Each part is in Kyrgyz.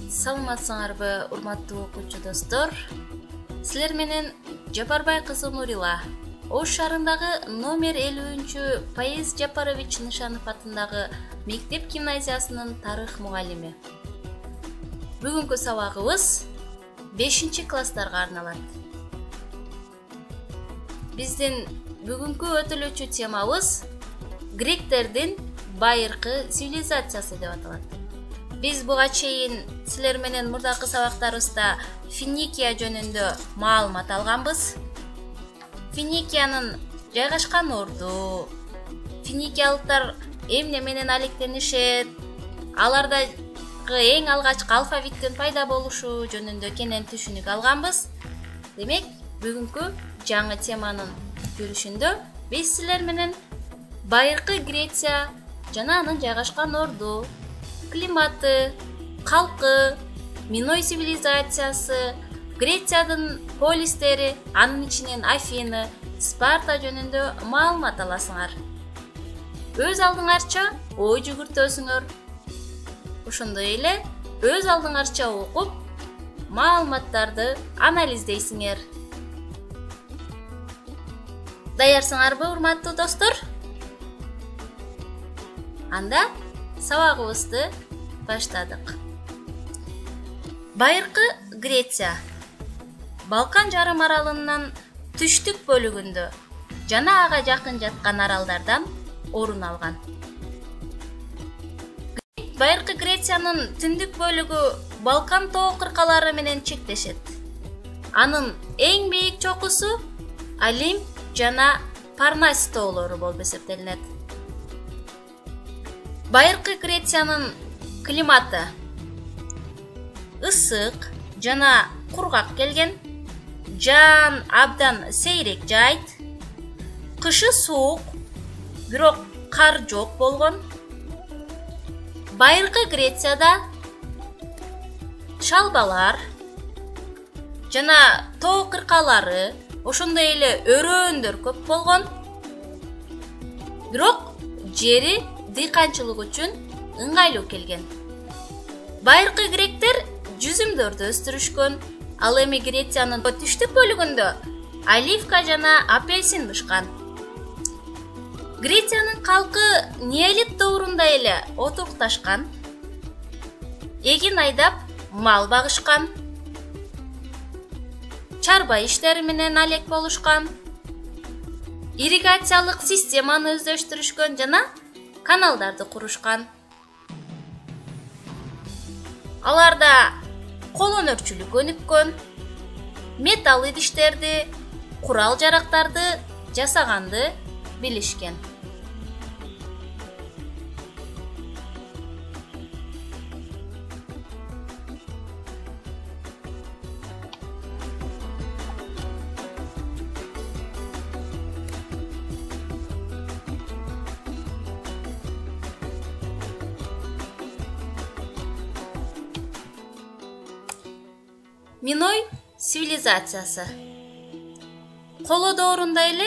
Саламатсыңарбы, урматтуу окуучу достор. Силер менен Жапарбай кызы Нурила, Ош шаарындагы номер 50 Паис Жапарович Нышанов атындагы мектеп гимназиясынын тарых мугалими. Бүгүнкү сабагыбыз 5-класстарга арналат. Биздин бүгүнкү өтүлүүчү темабыз гректердин байыркы цивилизациясы деп аталат. Биз буга чейин силер менен мурдакы сабактарыбызда Финикия жөнүндө маалымат алганбыз. Финикиянын жайгашкан орду, финикиялыктар эмне менен алектенишет, алардагы эң алгачкы алфавиттин пайда болушу жөнүндө кенен түшүнүк алганбыз. Демек, бүгүнкү жаңы теманын көрүшүндө биз силер менен байыркы Греция жана анын жайгашкан орду, климаты, калкы, Миной цивилизациясы, Грециянын полистери, анын ичинен Афины, Спарта жөнүндө маалымат аласыңар. Өз алдыңарча ой жүгүртөсүңөр. Ошондой эле өз алдыңарча окуп, маалыматтарды анализдейсиңер. Даярсыңарбы, урматтуу достор? Анда сабагыбызды баштадык. Байыркы Греция Балкан жарым аралынын түштүк бөлүгүндө жана ага жакын жаткан аралдардан орун алган. Байыркы Грециянын түндүк бөлүгү Балкан тоо кыркалары менен чектешет. Анын эң бийик чокусу Олимп жана Парнас тоолору болуп эсептелинет. Байыркы Грециянын климаты ысык жана кургак келген, жаан абдан сейрек жайт, кышы суук, бирок кар жок болгон. Байыркы Грецияда шалбалар жана тоо кыркалары, ошондой эле өрөөндөр көп болгон. Бирок жери дыйканчылык үчүн ыңгайлуу келген. Байыркы гректер жүзүмдөрдү өстүрүшкөн, ал эми Грециянын түштүк бөлүгүндө оливка жана апельсин бышкан. Грециянын калкы неолит дöwрүндө эле отурукташкан, эгин айдап мал багышкан, чарба иштери менен алек болушкан, ирригациялык системаны өздөштүрүшкөн жана каналдарды курушкан. Аларда кол өнөрчүлүк өнүккөн, металл идиштерди, курал-жарактарды жасаганды билишкен. Миной цивилизациясы коло доорунда эле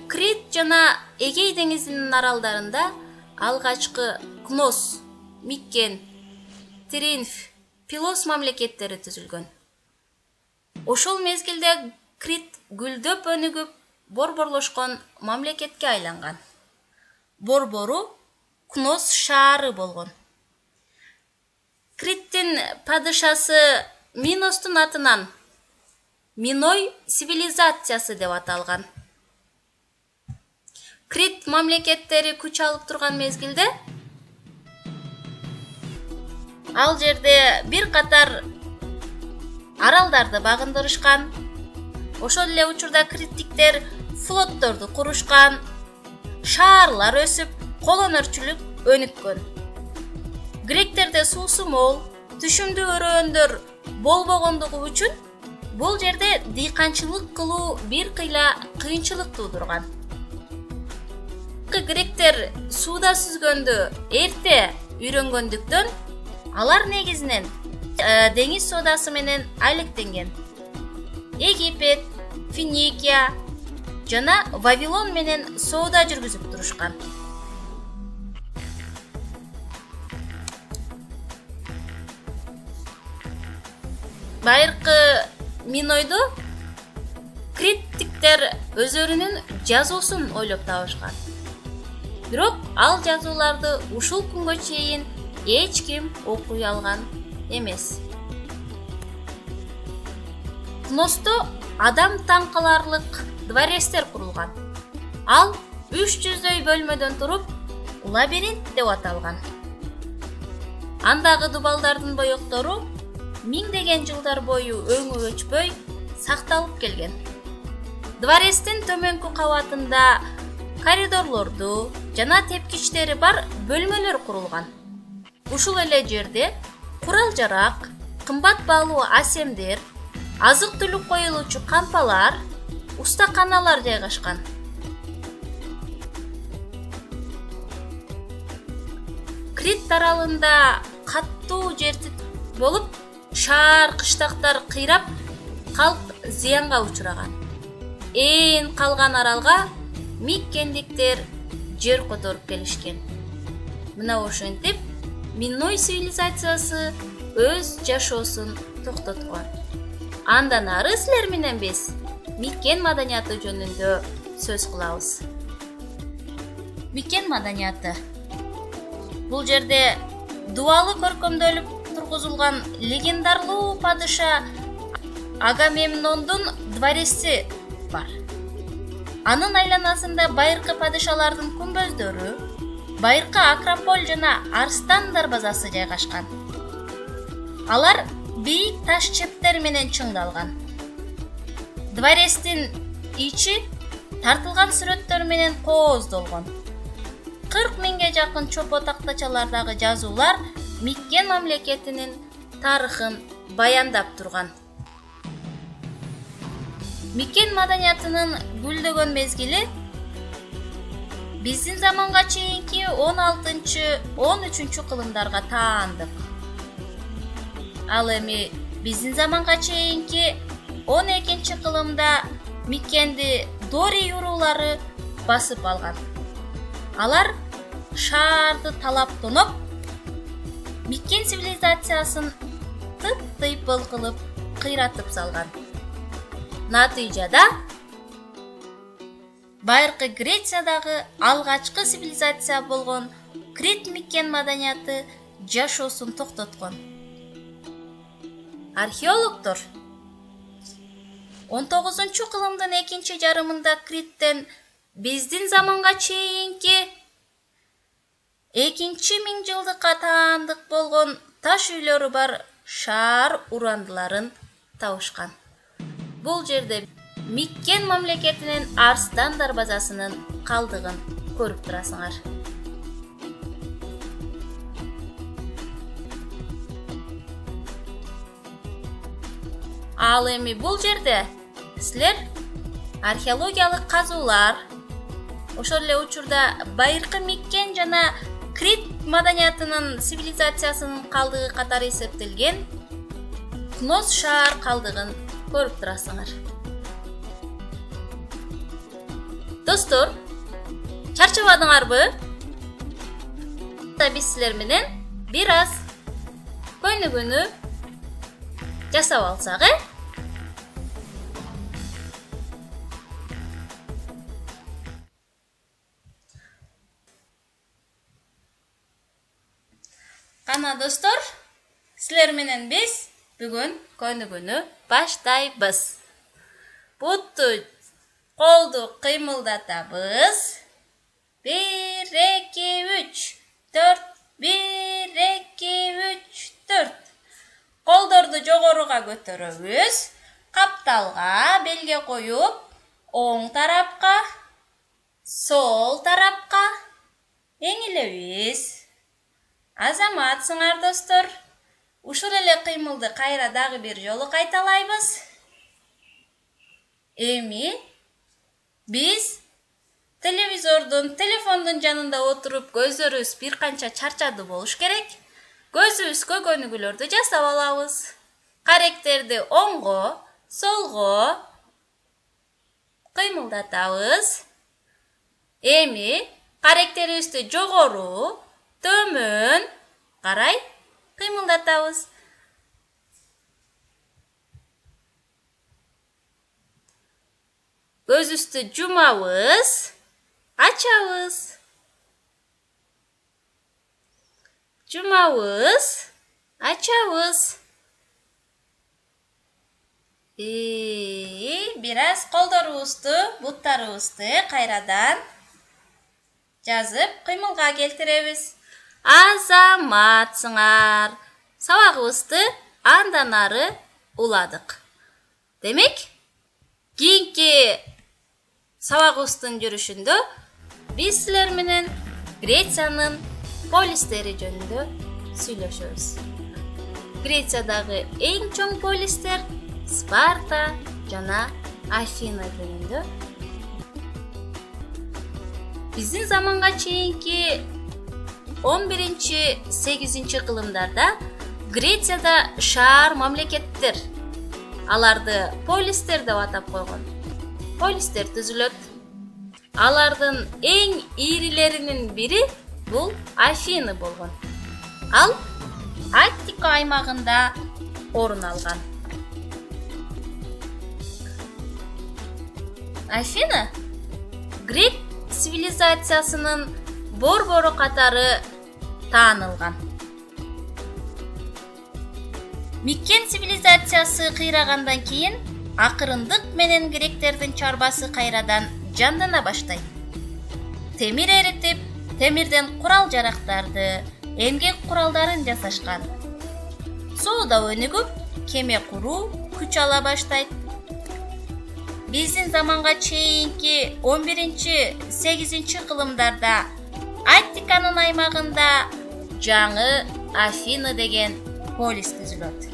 Крит жана Эгей деңизинин аралдарында алгачкы Кнос, Миккен, Тринф, Пилос мамлекеттери түзүлгөн. Ошол мезгилде Крит гүлдөп өнүгүп, борборлошкон мамлекетке айланган. Борбору Кнос шаары болгон. Криттин падышасы Миностун атынан Миной цивилизациясы деп аталган. Крит мамлекеттери күч алып турган мезгилде ал жерде бир катар аралдарды багындырышкан. Ошол эле учурда криттиктер флотторду курушкан, шаарлар өсүп, кол өнөрчүлүк өнүккөн. Гректерде суусу мол, түшүмдүү өрөөөндөр болбогондугу үчүн бул жерде дыйканчылык кылуу бир кыйла кыйынчылык туудурган. Гректер сууда сүзгөндү эрте үйрөнгөндүктөн алар негизинен деңиз соодасы менен алектенген. Египет, Финикия жана Вавилон менен соода жүргүзүп турушкан. байыркы минойдо критиктер өздөрүнүн жазуусун ойлоп табышкан. Бирок ал жазууларды ушул күнгө чейин эч ким окуй алган эмес. Кносто адам таң каларлык дворецтер курулган. Ал 300дөй бөлмөдөн туруп лабиринт деп аталган. Андагы дубалдардын боектору миңдеген жылдар бою өңү өчпөй сакталып келген. Дворецтин төмөнкү кабатында коридорлорду жана тепкичтери бар бөлмөлөр курулган. Ушул эле жерде курал-жарак, кымбат баалуу асемдер, азык-түлүк коюлуучу кампалар, устаканалар жайгашкан. Крит даралында каттуу жертит болуп, шаар кыштактар кыйрап, калк зыянга учураган. Ээн калган аралга миккендиктер жер которуп келишкен. Мына ошентип Миной цивилизациясы өз жашоосун токтоткон. Андан ары силер менен биз Миккен маданияты жөнүндө сөз кылабыз. Миккен маданияты бул жерде дубалы көркөмдөлүп тургузулган легендарлуу падыша Агамемнондун двореци бар. Анын айланасында байыркы падышалардын күмбөздөрү, байыркы Акрополь жана Арстан дарбазасы жайгашкан. Алар бийик таш чептер менен чыңдалган. Дворецтин ичи тартылган сүрөттөр менен кооздолгон. 40 миңге жакын чопо тактачалардагы жазуулар Миккен мамлекетинин тарыхын баяндап турган. Миккен маданиятынын гүлдөгөн мезгили биздин заманга чейинки 16-13 кылымдарга таандык. Ал эми биздин заманга чейинки 12 кылымда Миккенди Дори уруулары басып алган. Алар шаарды талап тоноп, Миккен цивилизациясын тып-тыйпыл кылып кыйратып салган. Натыйжада байыркы Грециядагы алгачкы цивилизация болгон Крит Миккен маданияты жашоосун токтоткон. Археологдор 19-кылымдын экинчи жарымында Криттен биздин заманга чейинки 2 жылдыкка таандык болгон таш үйлөрү бар шаар урандыларын табышкан. Бул жерде Миккен мамлекетинин Арстан дарбазасынын калдыгын көрүп турасыңар. Ал эми бул жерде силер археологиялык казуулар, ошол эле учурда байыркы Миккен жана Крит маданиятынын цивилизациясынын калдыгы катары эсептелген Кнос шаар калдыгын көрүп турасыңар. Достор, чарчабадыңарбы? Биз силер менен бир аз көйнөгөнү жасап алсак, Кана достор, силер менен биз бүгүн көйнөгөнү баштайбыз. Бутту колду кыймылдатабыз. 1, 2, 3, 4, 1, 2, 3, 4. Колдорду жогоруга көтөрөбүз. Капталга белге коюп, оң тарапка, сол тарапка эңилебиз. Азаматсыңар достор. Ушул эле кыймылды кайра дагы бир жолу кайталайбыз. Эми биз телевизордун, телефондун жанында отуруп көзөрүбүз бир канча чарчады болуш керек. Көзүбүзгө көнүгүүлөрдү жасап алабыз. Каректерди оңго, солго кыймылдатабыз. Эми каректерибизди жогору, төмөн карай кыймылдатабыз. көзүбүздү жумабыз, ачабыз. Жумабыз, ачабыз. Бираз колдорубузду, буттарыбызды кайрадан жазып, кыймылга келтиребиз. Азаматсыңар. Сабагыбызды андан ары уладык. Демек, кийинки сабагыбыздын жүрүшүндө биз силер менен Грециянын полистери жөнүндө сүйлөшөбүз. Грециядагы эң чоң полистер Спарта жана Афина жөнүндө. Биздин заманга чейинки 11-8 кылымдарда Грецияда шаар мамлекеттер, аларды полистер деп атап койгон. Полистер түзүлөт. Алардын эң ийрилеринин бири бул Афина болгон. Ал Аттика аймагында орун алган. Афина грек цивилизациясынын борбору катары таанылган. Миккен цивилизациясы кыйрагандан кийин акырындык менен гректердин чарбасы кайрадан жандана баштайт. Темир эритип, темирден курал-жарактарды, эмгек куралдарын жасашкан. Соода өнүгүп, кеме куруу күч ала баштайт. Биздин заманга чейинки 11-8 кылымдарда Аттиканын аймагында жаңы Афина деген полис түзүлөт.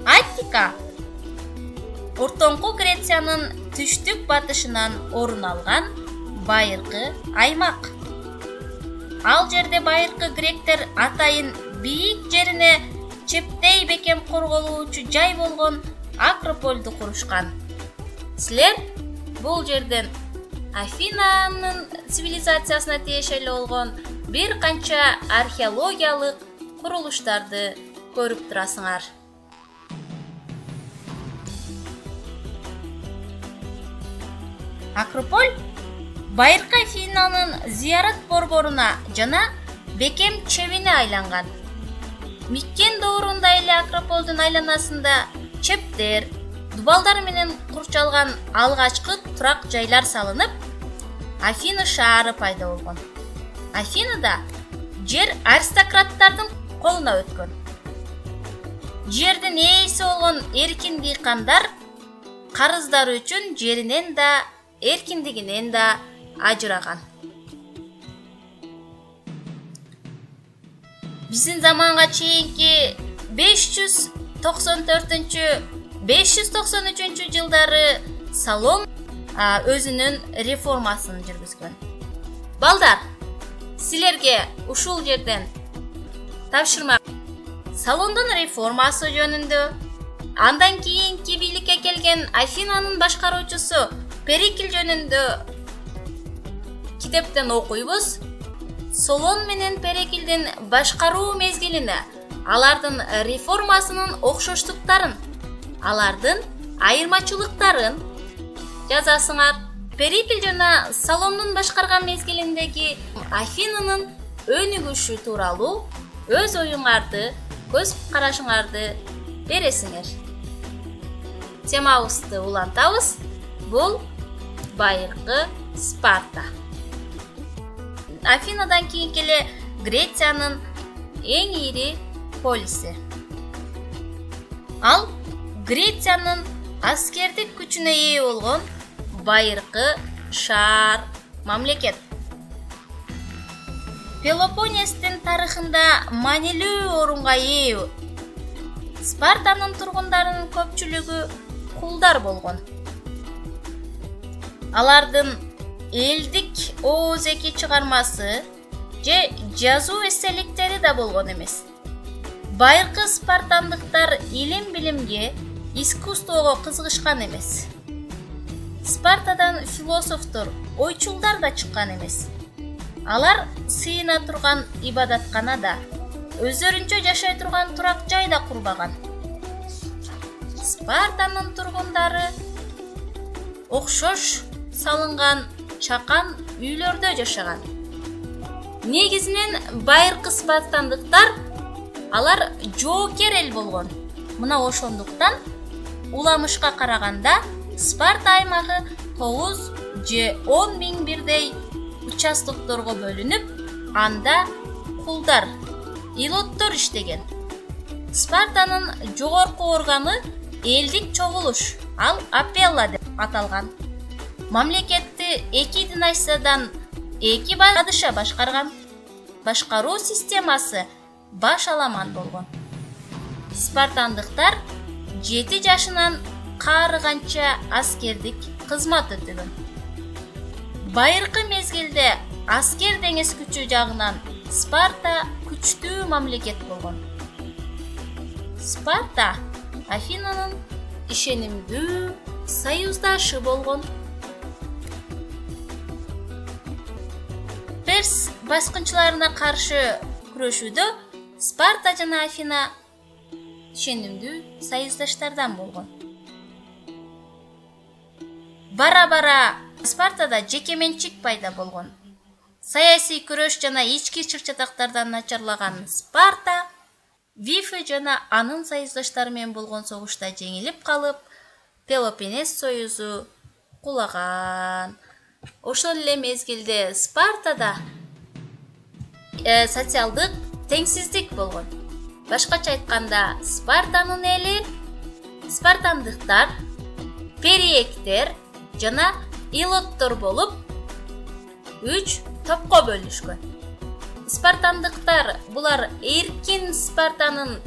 Аттика Ортоңку Грециянын түштүк батышынан орун алган байыркы аймак. Ал жерде байыркы гректер атайын бийик жерине чептей бекем корголуучу жай болгон Акропольду курушкан. Силер бул жерден Афинанын цивилизациясына тиешелүү болгон бир канча археологиялык курулуштарды көрүп турасыңар. Акрополь байыркы Афинанын зыярат борборуна жана бекем чебине айланган. Миккен доорунда эле Акропольдун айланасында чептер, дубалдар менен курчалган алгачкы турак жайлар салынып, Афина шаары пайда болгон. Афинада жер аристократтардын колуна өткөн. Жердин ээси болгон эркин дыйкандар карыздары үчүн жеринен да, эркиндигинен да ажыраган. Биздин заманга чейинки 593 жылдары Солон өзүнүн реформасын жүргүзгөн. Балдар, силерге ушул жерден тапшырма. Солондун реформасы жөнүндө, андан кийинки бийликке келген Афинанын башкаруучусу Перикл жөнүндө китептен окуйбуз. Солон менен Периклдин башкаруу мезгилине алардын реформасынын окшоштуктарын, алардын айырмачылыктарын жазасыңар. Перикл жана Солондун башкарган мезгилиндеги Афинанын өнүгүшү тууралуу өз оюңарды, көз карашыңарды бересиңер. Темабызды улантабыз. Бул байыркы Спарта. Афинадан кийинки эле Грециянын эң ири полиси. Ал Грециянын аскердик күчүнө ээ болгон байыркы шаар мамлекет. Пелопоннестин тарыхында маанилүү орунга ээ. Спартанын тургундарынын көпчүлүгү кулдар болгон. Алардын элдик ооз-эки чыгармасы же жазуу эстеликтери да болгон эмес. Байыркы спартандыктар илим-билимге, искусствого кызыгышкан эмес. Спартадан философтор, ойчулдар да чыккан эмес. Алар сыйына турган ибадаткана да, өздөрүнчө жашай турган турак жай да курбаган. Спартанын тургундары окшош салынган чакан үйлөрдө жашаган. Негизинен байыркы спартандыктар алар жоокер эл болгон. Мына ошондуктан уламышка караганда Спарта аймагы 9 же 10 миң бирдей участокторго бөлүнүп, анда кулдар, илоттор иштеген. Спартанын жогорку органы элдик чогулуш, ал Апелла деп аталган. Мамлекетти 2 династиядан 2 падыша башкарган. Башкаруу системасы баш аламан болгон. Спартандыктар 7 жашынан каарыганча аскердик кызмат өтөгөн. Байыркы мезгилде аскер деңиз күчү жагынан Спарта күчтүү мамлекет болгон. Спарта Афинанын ишенимдүү союздашы болгон. Перс баскынчыларына каршы күрөшүүдө Спарта жана Афина ишенимдүү союздаштардан болгон. Бара-бара Спартада жекеменчик пайда болгон. Саясий күрөш жана ички чыр-чатактардан начарлаган Спарта Вифы жана анын союздаштары менен болгон согушта жеңилип калып, Пелопоннес союзу кулаган. Ошол эле мезгилде Спартада социалдык теңсиздик болгон. Башкача айтканда, Спартанын эли спартандыктар, периектер жана илоттор болуп 3 топко бөлүшкөн. Спартандыктар булар эркин Спартанын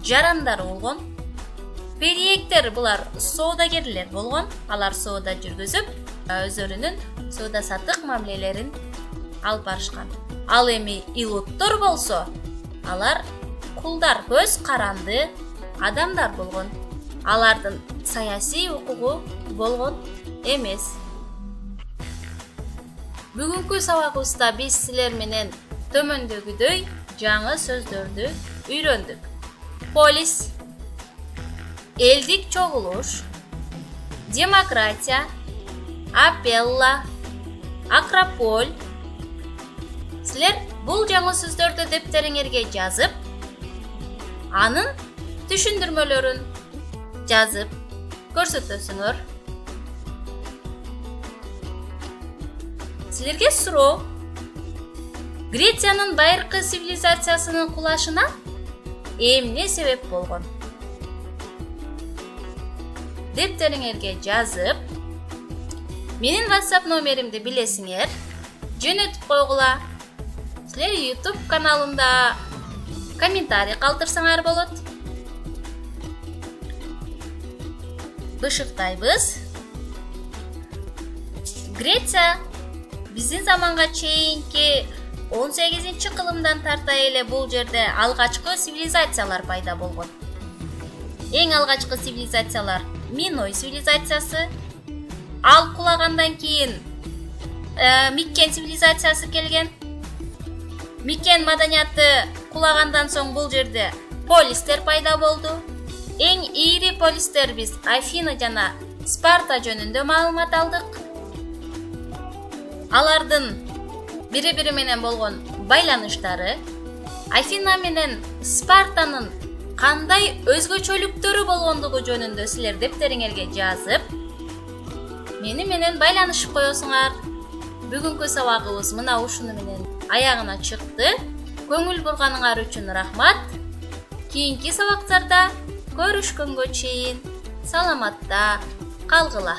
жарандары болгон. Периектер булар соодагерлер болгон. Алар соода жүргүзүп, өзөрүнүн соода саттык мамилелерин алып барышкан. Ал эми илоттор болсо, алар кулдар, көз каранды адамдар болгон. Алардын саясий укугу болгон эмес. Бүгүнкү сабагыбызда биз силер менен төмөндөгүдөй жаңы сөздөрдү үйрөндүк. Полис, элдик чогулуш, демократия, Апелла, Акрополь. Силер бул жаңы сөздөрдү дептериңерге жазып, анын түшүндүрмөлөрүн жазып көрсөтөсүңөр. Силерге суроо: Грециянын байыркы цивилизациясынын кулашына эмне себеп болгон? Дептериңерге жазып, менин WhatsApp номеримди билесиңер, жөнөтүп койгула. Силер YouTube каналымда комментарий калтырсаңар болот. Бышыктайбыз. Греция биздин заманга чейинки 18-кылымдан тарта эле бул жерде алгачкы цивилизациялар пайда болгон. Эң алгачкы цивилизациялар Миной цивилизациясы, ал кулагандан кийин Миккен цивилизациясы келген. Миккен маданияты кулагандан соң бул жерде полистер пайда болду. Эң ири полистер биз Афина жана Спарта жөнүндө маалымат алдык. Алардын бири-бири менен болгон байланыштары, Афина менен Спартанын кандай өзгөчөлүктөрү болгондугу жөнүндө силер дептериңерге жазып, мени менен байланышып коесуңар. Бүгүнкү сабагыбыз мына ушуну менен аягына чыкты. Көңүл бурганыңар үчүн рахмат. Кийинки сабактарда көрүшкөнгө чейин саламатта калгыла.